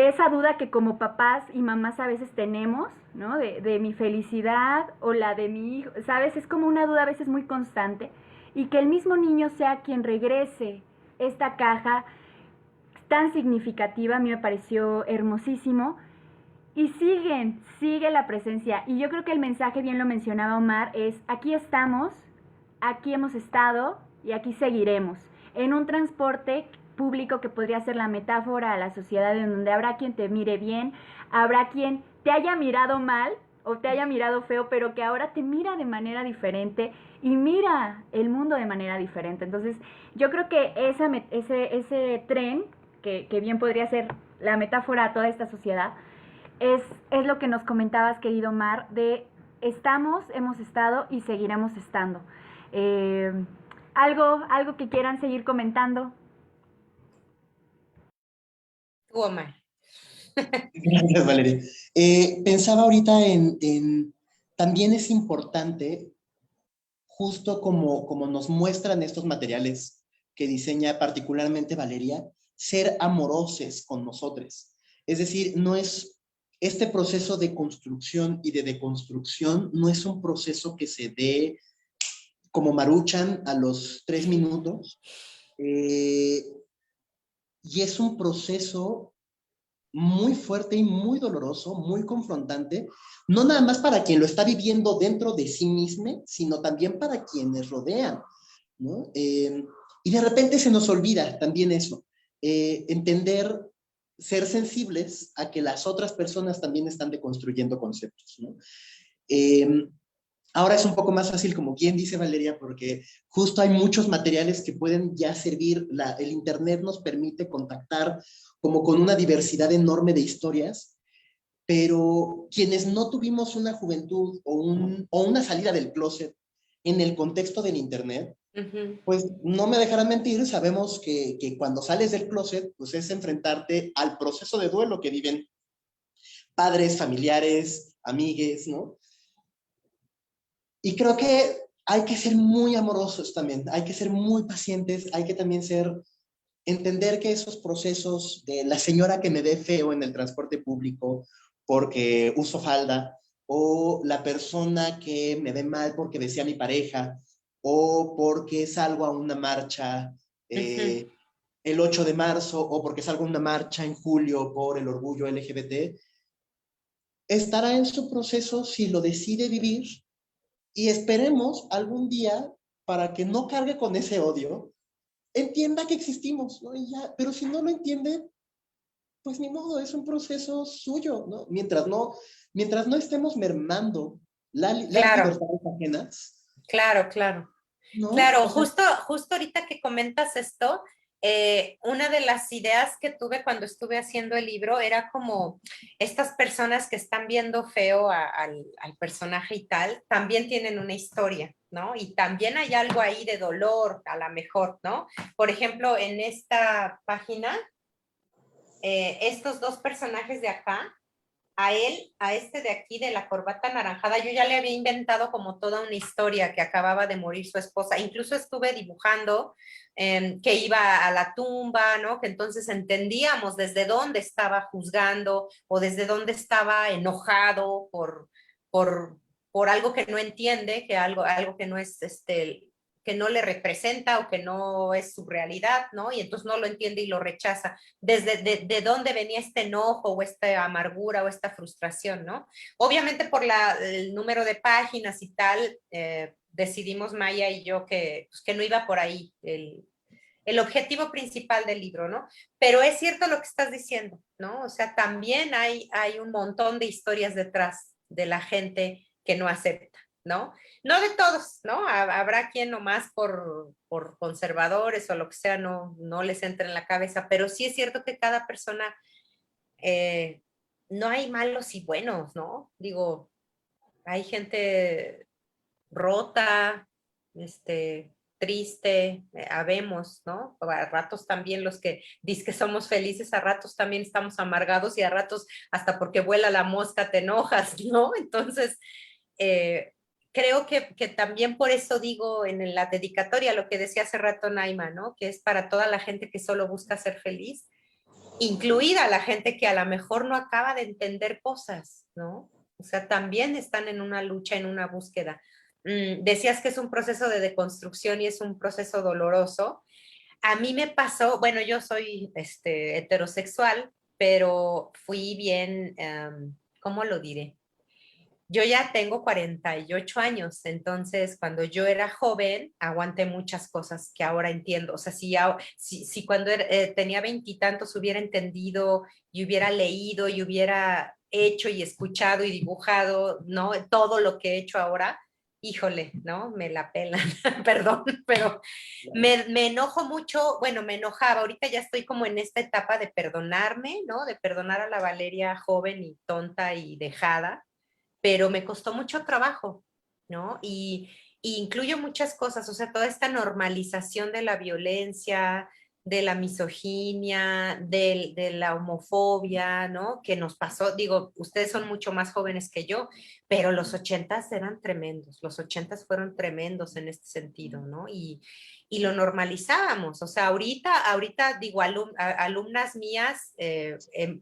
esa duda que como papás y mamás a veces tenemos, ¿no? De mi felicidad o la de mi hijo, ¿sabes? Es como una duda a veces muy constante y que el mismo niño sea quien regrese esta caja tan significativa, a mí me pareció hermosísimo. Y sigue la presencia. Y yo creo que el mensaje, bien lo mencionaba Omar, es aquí estamos, aquí hemos estado y aquí seguiremos. En un transporte público que podría ser la metáfora a la sociedad en donde habrá quien te mire bien, habrá quien te haya mirado mal o te haya mirado feo, pero que ahora te mira de manera diferente y mira el mundo de manera diferente. Entonces, yo creo que ese tren, que bien podría ser la metáfora a toda esta sociedad, es lo que nos comentabas, querido Mar, de estamos, hemos estado y seguiremos estando. ¿Algo que quieran seguir comentando?
Omar.
Gracias, Valeria. Pensaba ahorita también es importante, justo como nos muestran estos materiales que diseña particularmente Valeria, ser amorosos con nosotros. Es decir, no es este proceso de construcción y de deconstrucción, no es un proceso que se dé como Maruchan a los 3 minutos, y es un proceso muy fuerte y muy doloroso, muy confrontante, no nada más para quien lo está viviendo dentro de sí mismo, sino también para quienes rodean, ¿no? Y de repente se nos olvida también eso, entender, ser sensibles a que las otras personas también están deconstruyendo conceptos, ¿no? Eh, Ahora es un poco más fácil, como quien dice Valeria, porque justo hay muchos materiales que pueden ya servir. El Internet nos permite contactar como con una diversidad enorme de historias, pero quienes no tuvimos una juventud o una salida del closet en el contexto del Internet, pues no me dejarán mentir, sabemos que cuando sales del closet, pues es enfrentarte al proceso de duelo que viven padres, familiares, amigues, ¿no? Y creo que hay que ser muy amorosos también, hay que ser muy pacientes, hay que también entender que esos procesos de la señora que me ve feo en el transporte público porque uso falda, o la persona que me ve mal porque decía mi pareja, o porque salgo a una marcha el 8 de marzo, o porque salgo a una marcha en julio por el orgullo LGBT, estará en su proceso si lo decide vivir, y esperemos algún día, para que no cargue con ese odio, entienda que existimos, ¿no? Y ya, pero si no lo entiende, pues ni modo, es un proceso suyo, ¿no? Mientras no estemos mermando las
Claro,
libertades ajenas,
claro, claro.
¿no?
Claro,
O sea,
justo ahorita que comentas esto, una de las ideas que tuve cuando estuve haciendo el libro era como estas personas que están viendo feo al personaje y tal, también tienen una historia, ¿no? Y también hay algo ahí de dolor, a lo mejor, ¿no? Por ejemplo, en esta página, estos dos personajes de acá, a él, a este de aquí de la corbata anaranjada, yo ya le había inventado como toda una historia que acababa de morir su esposa. Incluso estuve dibujando que iba a la tumba, ¿no? Que entonces entendíamos desde dónde estaba juzgando o desde dónde estaba enojado por algo que no entiende, algo que no es que no le representa o que no es su realidad, ¿no? Y entonces no lo entiende y lo rechaza de dónde venía este enojo o esta amargura o esta frustración, ¿no? Obviamente por el número de páginas y tal, decidimos Maya y yo pues, que no iba por ahí el objetivo principal del libro, ¿no? Pero es cierto lo que estás diciendo, ¿no? O sea, también hay un montón de historias detrás de la gente que no acepta, ¿no? No de todos, ¿no? Habrá quien nomás por conservadores o lo que sea no les entra en la cabeza, pero sí es cierto que cada persona, eh, no hay malos y buenos, ¿no? Digo, hay gente rota, triste, habemos, ¿no? A ratos también los que dicen que somos felices, a ratos también estamos amargados y a ratos hasta porque vuela la mosca te enojas, ¿no? Entonces, eh, creo que también por eso digo en la dedicatoria lo que decía hace rato Naima, ¿no? Que es para toda la gente que solo busca ser feliz, incluida la gente que a lo mejor no acaba de entender cosas, ¿no? O sea, también están en una lucha, en una búsqueda. Decías que es un proceso de deconstrucción y es un proceso doloroso. A mí me pasó, bueno, yo soy heterosexual, pero fui bien, ¿cómo lo diré? Yo ya tengo 48 años, entonces cuando yo era joven aguanté muchas cosas que ahora entiendo. O sea, si cuando tenía veintitantos hubiera entendido y hubiera leído y hubiera hecho y escuchado y dibujado, ¿no? Todo lo que he hecho ahora, híjole, ¿no? Me la pelan, perdón, pero me enojo mucho, bueno, me enojaba, ahorita ya estoy como en esta etapa de perdonarme, ¿no? De perdonar a la Valeria joven y tonta y dejada, pero me costó mucho trabajo, ¿no? Y incluyo muchas cosas, o sea, toda esta normalización de la violencia, de la misoginia, de la homofobia, ¿no? Que nos pasó, digo, ustedes son mucho más jóvenes que yo, pero los 80s eran tremendos, los 80s fueron tremendos en este sentido, ¿no? Y lo normalizábamos, o sea, ahorita digo, alumnas mías,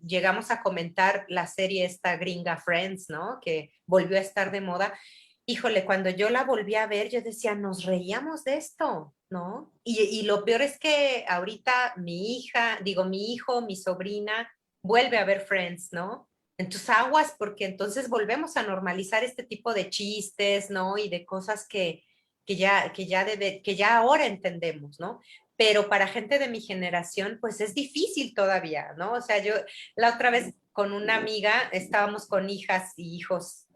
llegamos a comentar la serie esta gringa Friends, ¿no? Que volvió a estar de moda. Híjole, cuando yo la volví a ver, yo decía, nos reíamos de esto, ¿no? Y lo peor es que ahorita mi hija, digo, mi hijo, mi sobrina, vuelve a ver Friends, ¿no? Entonces aguas, porque entonces volvemos a normalizar este tipo de chistes, ¿no? Y de cosas que ya ahora entendemos, ¿no? Pero para gente de mi generación, pues es difícil todavía, ¿no? O sea, yo la otra vez con una amiga estábamos con hijas y hijos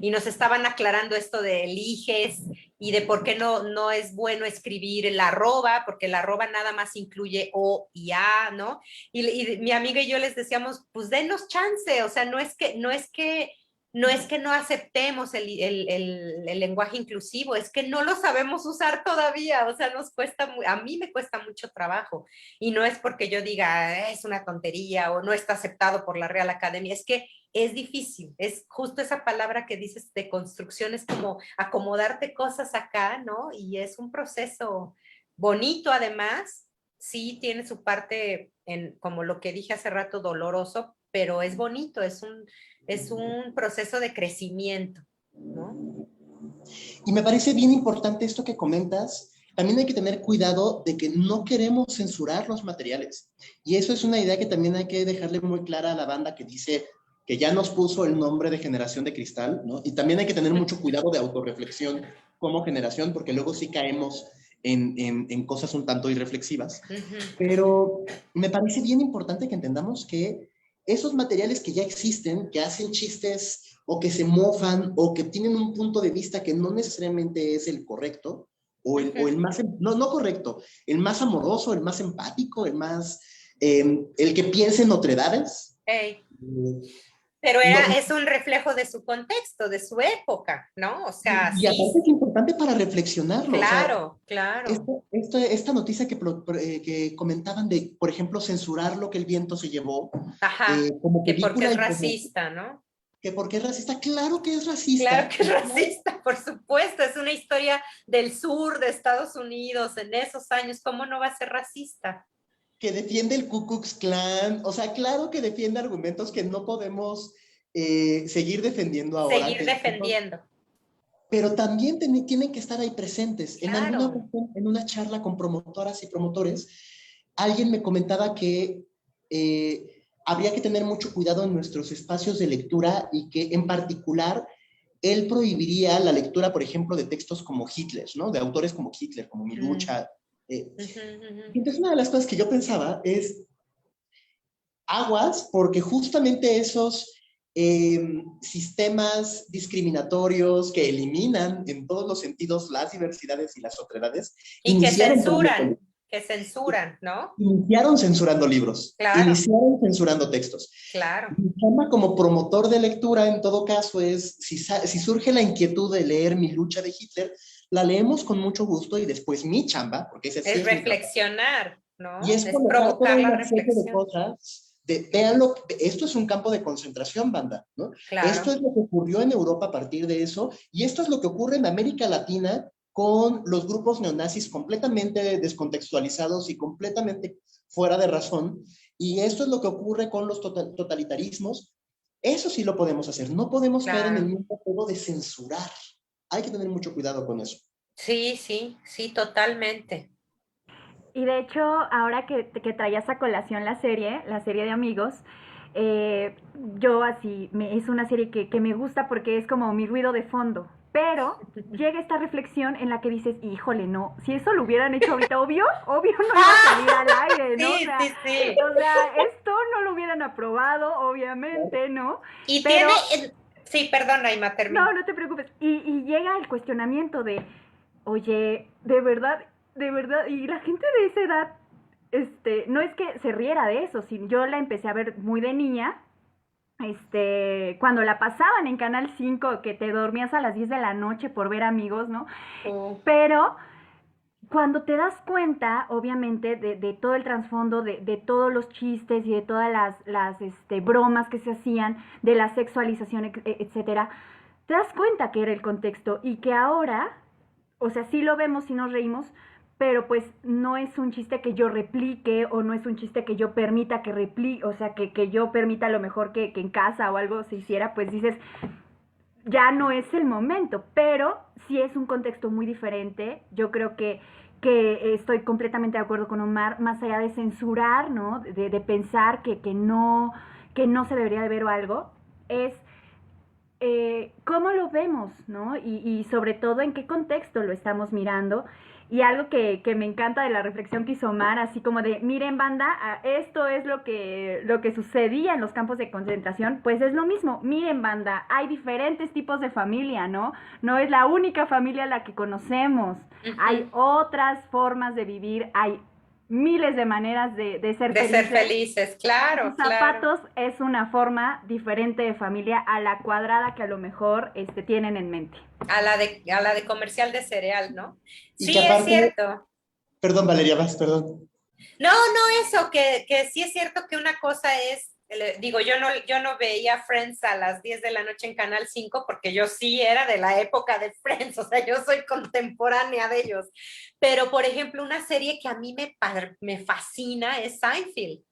y nos estaban aclarando esto de eliges y de por qué no es bueno escribir el arroba, porque el arroba nada más incluye O y A, ¿no? Y mi amiga y yo les decíamos, pues denos chance, o sea, no es que no aceptemos el lenguaje inclusivo, es que no lo sabemos usar todavía, o sea, a mí me cuesta mucho trabajo, y no es porque yo diga, es una tontería o no está aceptado por la Real Academia, es que es difícil, es justo esa palabra que dices de construcción, es como acomodarte cosas acá, ¿no? Y es un proceso bonito además, sí tiene su parte, como lo que dije hace rato, doloroso, pero es bonito, es un proceso de crecimiento, ¿no?
Y me parece bien importante esto que comentas. También hay que tener cuidado de que no queremos censurar los materiales. Y eso es una idea que también hay que dejarle muy clara a la banda que dice que ya nos puso el nombre de Generación de Cristal, ¿no? Y también hay que tener mucho cuidado de autorreflexión como generación, porque luego sí caemos en cosas un tanto irreflexivas. Pero me parece bien importante que entendamos que esos materiales que ya existen, que hacen chistes o que se mofan o que tienen un punto de vista que no necesariamente es el correcto o el más, no correcto, el más amoroso, el más empático, el que piense en otredades.
Hey.
Eh,
Pero
no,
es un reflejo de su contexto, de su época, ¿no? O sea,
y
sí,
aparte es importante para reflexionarlo. O sea,
claro, claro.
esta noticia que comentaban de, por ejemplo, censurar lo que el viento se llevó
Ajá,
como
que porque
película
es
y como
racista, ¿no?
que porque es racista. Claro que es
Claro
racista.
que es racista, por supuesto, es una historia del sur de Estados Unidos en esos años, ¿cómo no va a ser racista?
Que defiende el Ku Klux Klan. O sea, claro que defiende argumentos que no podemos seguir defendiendo ahora.
Seguir defendiendo,
Pero también tienen que estar ahí presentes. En alguna
claro.
ocasión, en una charla con promotoras y promotores, alguien me comentaba que habría que tener mucho cuidado en nuestros espacios de lectura y que en particular él prohibiría la lectura, por ejemplo, de textos como Hitler, ¿no? De autores como Hitler, como Mi Lucha. Entonces, una de las cosas que yo pensaba es aguas, porque justamente esos sistemas discriminatorios que eliminan en todos los sentidos las diversidades y las otredades,
Y
iniciaron
que censuran, ¿no?
iniciaron censurando libros,
Claro,
iniciaron censurando textos.
claro.
Mi chamba como promotor de lectura, en todo caso, es, si surge la inquietud de leer Mi Lucha de Hitler, la leemos con mucho gusto y después mi chamba, porque ese sí
Es
es mi trabajo,
reflexionar,
y
¿no?
es
Es
colocar toda
provocar la
una serie de
reflexión.
cosas. Véanlo, esto es un campo de concentración, banda, ¿no? Esto
Claro.
es lo que ocurrió en Europa a partir de eso, y esto es lo que ocurre en América Latina con los grupos neonazis completamente descontextualizados y completamente fuera de razón, y esto es lo que ocurre con los totalitarismos. Eso sí lo podemos hacer, no podemos caer en el
Claro.
mismo juego de censurar. Hay que tener mucho cuidado con eso.
Sí, sí, sí, totalmente.
Y de hecho, ahora que traías a colación la serie de amigos, yo así, es una serie que me gusta porque es como mi ruido de fondo. Pero llega esta reflexión en la que dices, híjole, no, si eso lo hubieran hecho ahorita, obvio no iba a salir al aire, ¿no?
Sí, sí, sí.
O sea, esto no lo hubieran aprobado, obviamente, ¿no?
Y
Pero,
tiene, sí, perdón, Aima, termina.
no te preocupes. Y llega el cuestionamiento de, oye, de verdad, y la gente de esa edad, no es que se riera de eso, sino yo la empecé a ver muy de niña, cuando la pasaban en Canal 5 que te dormías a las 10 de la noche por ver amigos, ¿no?
Oh.
Pero cuando te das cuenta, obviamente, de todo el trasfondo, de todos los chistes y de todas las bromas que se hacían, de la sexualización, etcétera, te das cuenta que era el contexto y que ahora, o sea, sí lo vemos y nos reímos, pero pues no es un chiste que yo replique o no es un chiste que yo permita que replique, o sea, que yo permita a lo mejor que en casa o algo se hiciera, pues dices, ya no es el momento, pero sí es un contexto muy diferente. Yo creo que estoy completamente de acuerdo con Omar, más allá de censurar, ¿no? De pensar que no se debería de ver o algo, es cómo lo vemos, ¿no? Y sobre todo en qué contexto lo estamos mirando. Y algo que me encanta de la reflexión que hizo Omar, así como de, miren banda, esto es lo que sucedía en los campos de concentración, pues es lo mismo, miren banda, hay diferentes tipos de familia, ¿no? No es la única familia la que conocemos, hay otras formas de vivir, hay miles de maneras de ser
De
felices.
ser felices, claro,
Sus zapatos es una forma diferente de familia a la cuadrada que a lo mejor tienen en mente.
A la de comercial de cereal, ¿no?
Y que
Sí, es
aparte,
cierto.
perdón Valeria, vas, perdón.
No, no eso, que sí es cierto que una cosa es, digo, yo no veía Friends a las 10 de la noche en Canal 5 porque yo sí era de la época de Friends, o sea, yo soy contemporánea de ellos. Pero, por ejemplo, una serie que a mí me fascina es Seinfeld.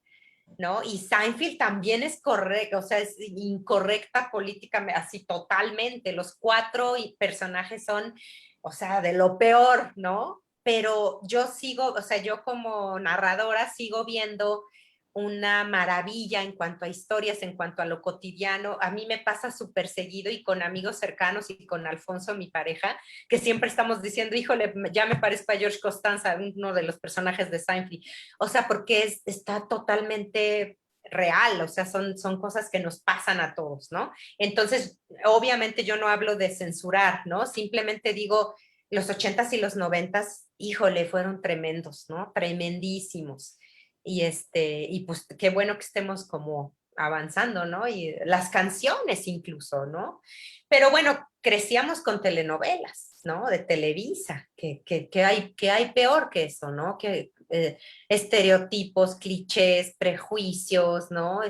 ¿No? Y Seinfeld también es correcta, o sea, es incorrecta políticamente, así totalmente. Los cuatro personajes son, o sea, de lo peor, ¿no? Pero yo sigo, o sea, yo como narradora sigo viendo una maravilla en cuanto a historias, en cuanto a lo cotidiano. A mí me pasa súper seguido y con amigos cercanos y con Alfonso, mi pareja, que siempre estamos diciendo, híjole, ya me parezco a George Costanza, uno de los personajes de Seinfeld. O sea, porque está totalmente real, o sea, son cosas que nos pasan a todos, ¿no? Entonces, obviamente yo no hablo de censurar, ¿no? Simplemente digo, los 80s y los 90s, híjole, fueron tremendos, ¿no? Tremendísimos. Y pues qué bueno que estemos como avanzando, ¿no? Y las canciones incluso, ¿no? Pero bueno, crecíamos con telenovelas, ¿no? De Televisa, que hay peor que eso, ¿no? Que estereotipos, clichés, prejuicios, ¿no?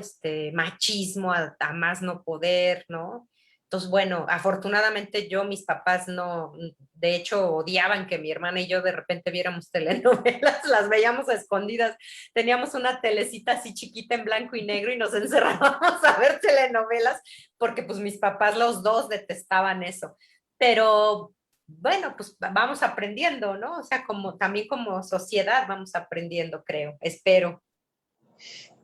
Machismo a más no poder, ¿no? Entonces, bueno, afortunadamente yo, mis papás no, de hecho, odiaban que mi hermana y yo de repente viéramos telenovelas, las veíamos a escondidas. Teníamos una telecita así chiquita en blanco y negro y nos encerrábamos a ver telenovelas porque pues mis papás los dos detestaban eso. Pero bueno, pues vamos aprendiendo, ¿no? O sea, como también como sociedad vamos aprendiendo, creo, espero.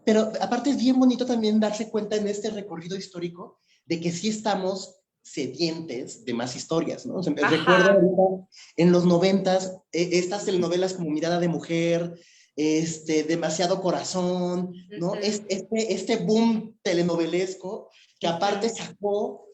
Pero aparte es bien bonito también darse cuenta en este recorrido histórico de que sí estamos sedientes de más historias, ¿no? O sea, recuerdo
Ajá.
en los 90s, estas telenovelas como Mirada de Mujer, Demasiado Corazón, ¿no? Este boom telenovelesco que aparte sacó,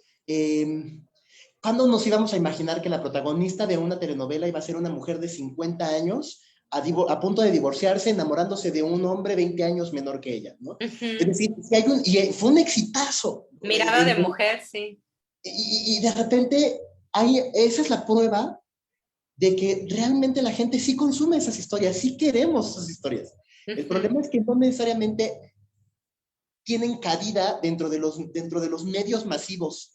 ¿cuándo nos íbamos a imaginar que la protagonista de una telenovela iba a ser una mujer de 50 años a punto de divorciarse, enamorándose de un hombre 20 años menor que ella, ¿no? Es decir, si hay y fue un exitazo.
Mirada de mujer, sí.
Y de repente, esa es la prueba de que realmente la gente sí consume esas historias, sí queremos esas historias. El problema es que no necesariamente tienen cabida dentro de los medios masivos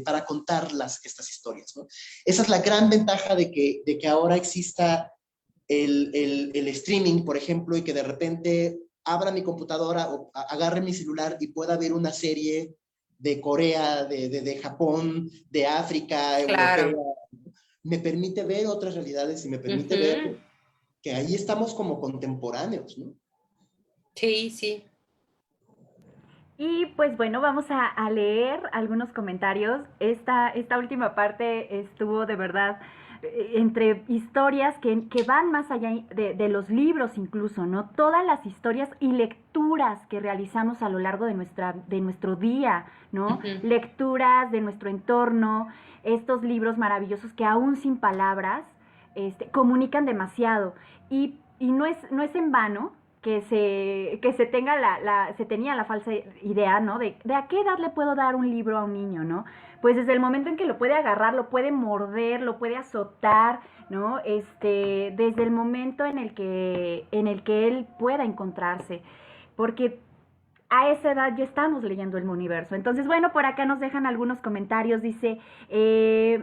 para contar estas historias, ¿no? Esa es la gran ventaja de que ahora exista el streaming, por ejemplo, y que de repente abra mi computadora o agarre mi celular y pueda ver una serie de Corea, de Japón, de África,
Claro.
europea. Me permite ver otras realidades y me permite ver que ahí estamos como contemporáneos, ¿no?
Sí, sí.
Y pues bueno, vamos a leer algunos comentarios. Esta última parte estuvo de verdad entre historias que van más allá de los libros incluso, ¿no? Todas las historias y lecturas que realizamos a lo largo de nuestro día, ¿no? Lecturas de nuestro entorno, estos libros maravillosos que aún sin palabras comunican demasiado. Y no es en vano que se tenga se tenía la falsa idea, ¿no? De a qué edad le puedo dar un libro a un niño, ¿no? Pues desde el momento en que lo puede agarrar, lo puede morder, lo puede azotar, ¿no? Desde el momento en el que él pueda encontrarse, porque a esa edad ya estamos leyendo el universo. Entonces, bueno, por acá nos dejan algunos comentarios. Dice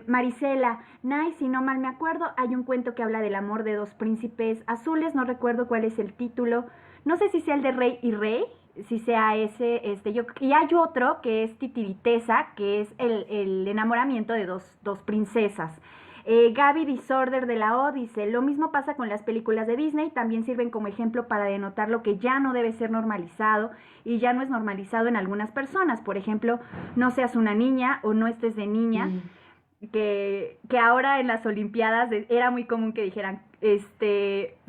Marisela, Nay, si no mal me acuerdo, hay un cuento que habla del amor de dos príncipes azules, no recuerdo cuál es el título. No sé si sea el de Rey y Rey, si sea ese, y hay otro que es Titiritesa, que es el enamoramiento de dos princesas. Gaby Disorder de la O dice, lo mismo pasa con las películas de Disney, también sirven como ejemplo para denotar lo que ya no debe ser normalizado y ya no es normalizado en algunas personas. Por ejemplo, no seas una niña o no estés de niña, que ahora en las Olimpiadas era muy común que dijeran,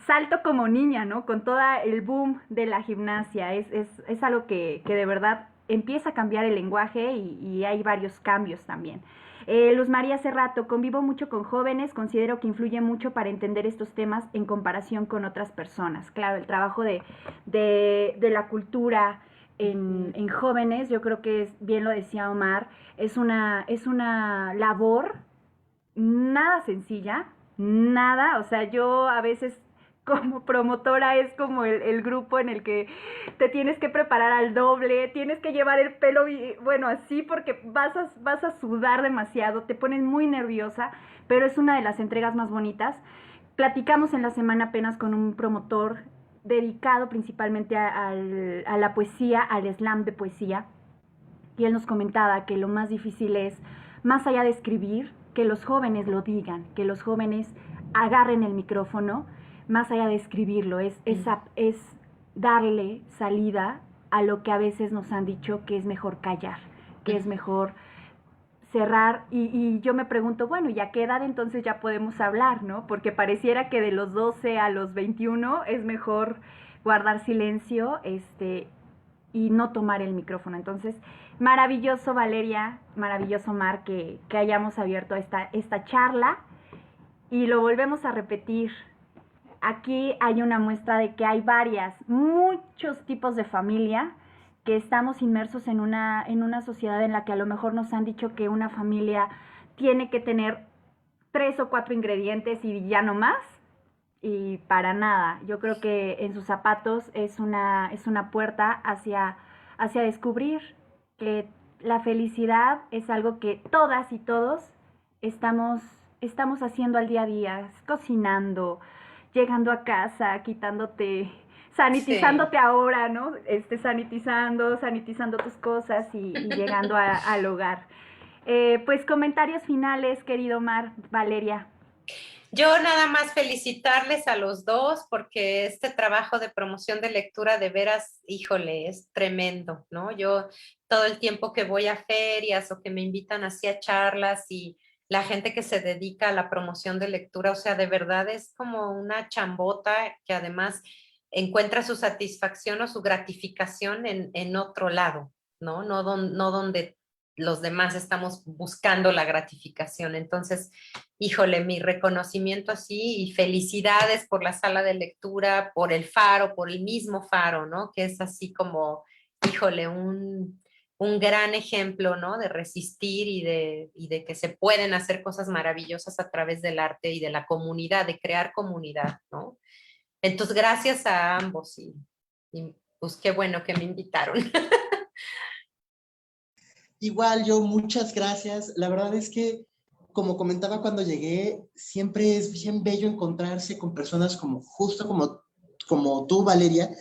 salto como niña, ¿no? Con todo el boom de la gimnasia, es algo que de verdad empieza a cambiar el lenguaje y hay varios cambios también. Luz María Cerrato, convivo mucho con jóvenes, considero que influye mucho para entender estos temas en comparación con otras personas. Claro, el trabajo de la cultura en jóvenes, yo creo que bien lo decía Omar, es una labor nada sencilla, nada, o sea, yo a veces como promotora es como el grupo en el que te tienes que preparar al doble, tienes que llevar el pelo, bueno, así porque vas a sudar demasiado, te pones muy nerviosa, pero es una de las entregas más bonitas. Platicamos en la semana apenas con un promotor dedicado principalmente a la poesía, al slam de poesía, y él nos comentaba que lo más difícil es, más allá de escribir, que los jóvenes lo digan, que los jóvenes agarren el micrófono, más allá de escribirlo, es darle salida a lo que a veces nos han dicho que es mejor callar, que es mejor cerrar, y yo me pregunto, bueno, ¿y a qué edad entonces ya podemos hablar, no? Porque pareciera que de los 12 a los 21 es mejor guardar silencio, y no tomar el micrófono. Entonces, maravilloso Valeria, maravilloso Mar, que hayamos abierto esta charla, y lo volvemos a repetir. Aquí hay una muestra de que hay muchos tipos de familia, que estamos inmersos en una sociedad en la que a lo mejor nos han dicho que una familia tiene que tener 3 o 4 ingredientes y ya no más, y para nada. Yo creo que en sus zapatos es una puerta hacia descubrir que la felicidad es algo que todas y todos estamos haciendo al día a día, cocinando, llegando a casa, sanitizándote ahora, ¿no? Sanitizando tus cosas y llegando al hogar. Pues comentarios finales, querido Mar, Valeria.
Yo nada más felicitarles a los dos porque este trabajo de promoción de lectura de veras, híjole, es tremendo, ¿no? Yo todo el tiempo que voy a ferias o que me invitan así a charlas y la gente que se dedica a la promoción de lectura, o sea, de verdad es como una chambota que además encuentra su satisfacción o su gratificación en otro lado, ¿no? No donde los demás estamos buscando la gratificación. Entonces, híjole, mi reconocimiento así y felicidades por la sala de lectura, por el Faro, por el mismo Faro, ¿no? Que es así como, híjole, un gran ejemplo, ¿no? De resistir y de que se pueden hacer cosas maravillosas a través del arte y de la comunidad, de crear comunidad, ¿no? Entonces, gracias a ambos y pues qué bueno que me invitaron.
Igual yo, muchas gracias. La verdad es que, como comentaba cuando llegué, siempre es bien bello encontrarse con personas justo como tú, Valeria,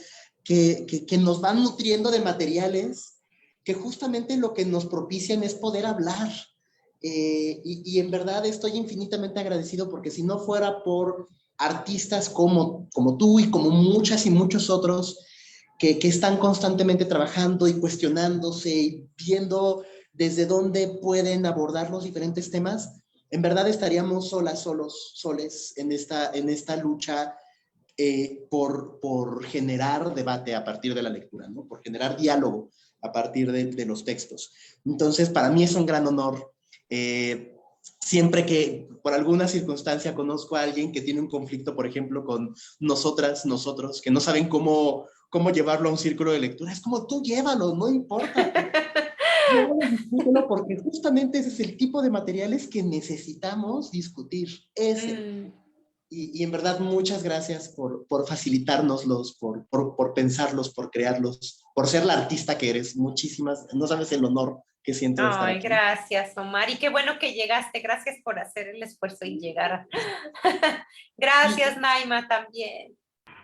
que nos van nutriendo de materiales que justamente lo que nos propician es poder hablar. Y en verdad estoy infinitamente agradecido porque si no fuera por artistas como tú y como muchas y muchos otros que están constantemente trabajando y cuestionándose y viendo desde dónde pueden abordar los diferentes temas, en verdad estaríamos soles en esta lucha por generar debate a partir de la lectura, ¿no? Por generar diálogo a partir de los textos. Entonces, para mí es un gran honor. Siempre que por alguna circunstancia conozco a alguien que tiene un conflicto, por ejemplo, con nosotros, que no saben cómo llevarlo a un círculo de lectura, es como tú llévalo, no importa. Porque justamente ese es el tipo de materiales que necesitamos discutir. Y en verdad, muchas gracias por facilitárnoslos, por pensarlos, por crearlos, por ser la artista que eres. Muchísimas, no sabes el honor que siento de estar
Ay,
aquí.
gracias, Omar. Y qué bueno que llegaste. Gracias por hacer el esfuerzo y llegar. Gracias,
Y,
Naima, también.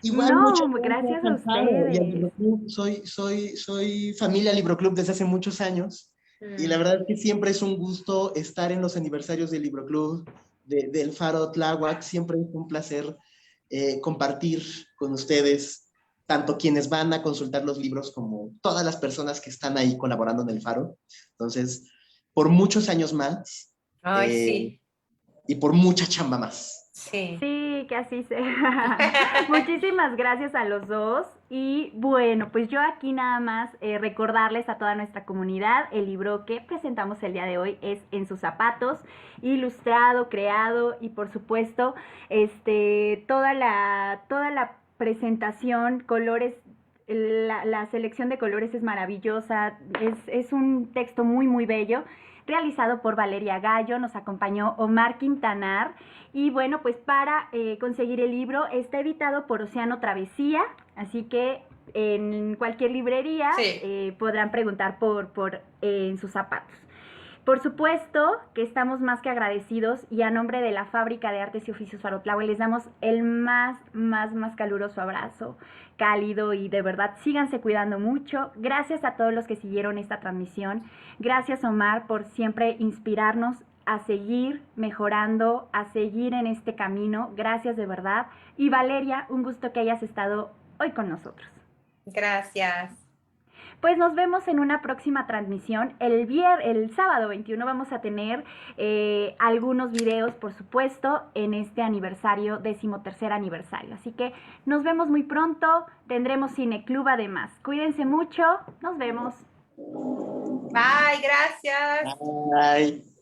igual, muchas
No,
gracias
gracias a
al Faro y al
ustedes.
Libroclub. Soy familia Libroclub desde hace muchos años. Y la
Mm.
verdad es que siempre es un gusto estar en los aniversarios del Libroclub, del Faro Tláhuac. Siempre es un placer compartir con ustedes, tanto quienes van a consultar los libros como todas las personas que están ahí colaborando en el Faro. Entonces, por muchos años más
Ay,
eh,
sí,
y por mucha chamba más.
sí.
Sí, que así sea. Muchísimas gracias a los dos. Y bueno, pues yo aquí nada más recordarles a toda nuestra comunidad, el libro que presentamos el día de hoy es En sus zapatos, ilustrado, creado y por supuesto, toda la presentación, colores, la selección de colores es maravillosa, es un texto muy, muy bello, realizado por Valeria Gallo, nos acompañó Omar Quintanar. Y bueno, pues para conseguir el libro está editado por Océano Travesía, así que en cualquier librería
Sí.
podrán preguntar por En sus zapatos. Por supuesto que estamos más que agradecidos y a nombre de la Fábrica de Artes y Oficios Faro Tláhuac les damos el más caluroso abrazo, cálido y de verdad síganse cuidando mucho. Gracias a todos los que siguieron esta transmisión. Gracias Omar por siempre inspirarnos a seguir mejorando, a seguir en este camino. Gracias de verdad. Y Valeria, un gusto que hayas estado hoy con nosotros.
Gracias.
Pues nos vemos en una próxima transmisión. El sábado 21 vamos a tener algunos videos, por supuesto, en este aniversario, 13º aniversario. Así que nos vemos muy pronto. Tendremos Cineclub además. Cuídense mucho. Nos vemos.
Bye, gracias.
Bye.